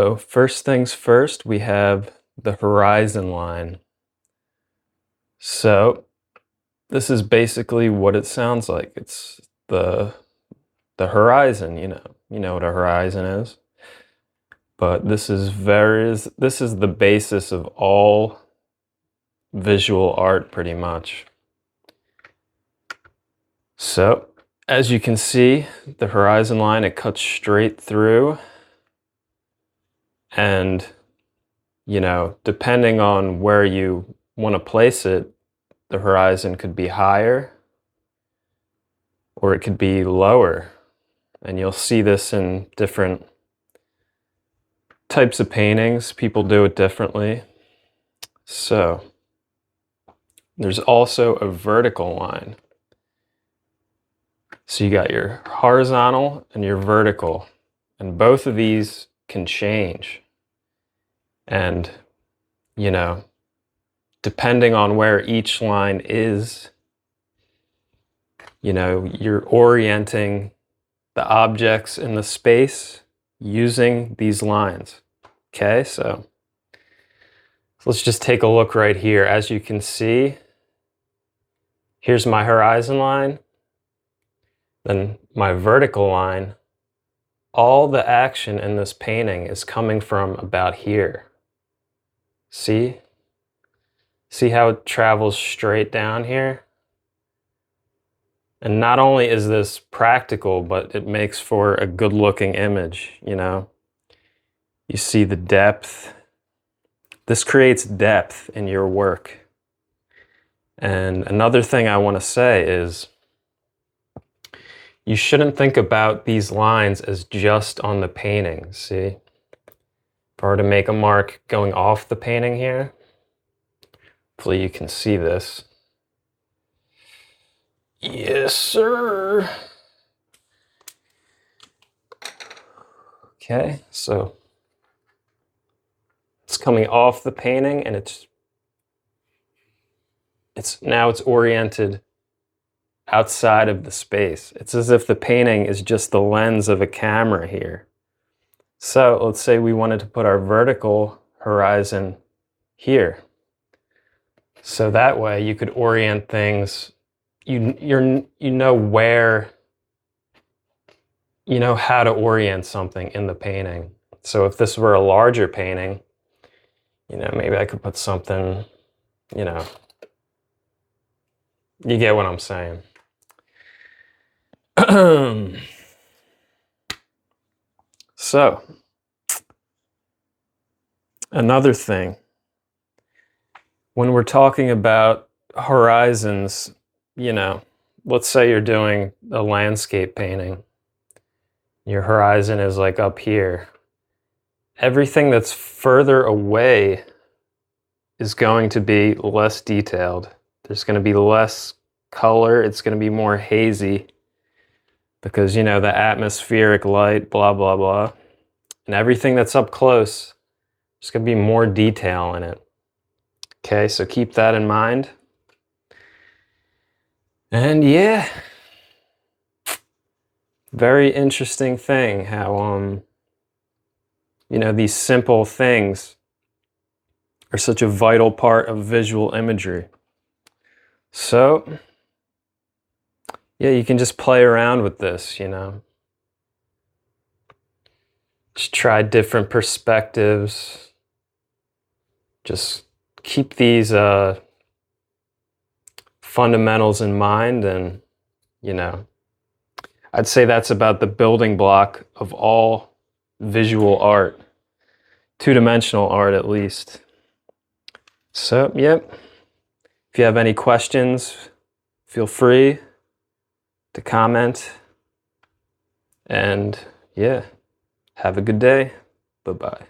So first things first, we have the horizon line. So this is basically what it sounds like. It's the horizon, You know what a horizon is. But this is the basis of all visual art pretty much. So, as you can see, the horizon line, it cuts straight through, and depending on where you want to place it, the horizon could be higher or it could be lower. And you'll see this in different types of paintings. People do it differently. So there's also a vertical line. So you got your horizontal and your vertical, and both of these can change. And, depending on where each line is, you're orienting the objects in the space using these lines. Okay, so let's just take a look right here. As you can see, here's my horizon line, then my vertical line. All the action in this painting is coming from about here. See? See how it travels straight down here? And not only is this practical, but it makes for a good looking image, You see the depth. This creates depth in your work. And another thing I want to say is you shouldn't think about these lines as just on the painting, see? If I were to make a mark going off the painting here, hopefully you can see this. Yes, sir. Okay, so it's coming off the painting and it's oriented outside of the space. It's as if the painting is just the lens of a camera here. So let's say we wanted to put our vertical horizon here. So that way you could orient things, you know how to orient something in the painting. So if this were a larger painting, maybe I could put something, you get what I'm saying. So, another thing, when we're talking about horizons, let's say you're doing a landscape painting. Your horizon is like up here. Everything that's further away is going to be less detailed. There's going to be less color. It's going to be more hazy because, the atmospheric light, blah, blah, blah. And everything that's up close, there's going to be more detail in it. Okay, so keep that in mind. And yeah, very interesting thing how, these simple things are such a vital part of visual imagery. So, yeah, you can just play around with this, Just try different perspectives. Just keep these fundamentals in mind, and, I'd say that's about the building block of all visual art, two-dimensional art at least. So, yep. If you have any questions, feel free to comment. And yeah, have a good day. Bye-bye.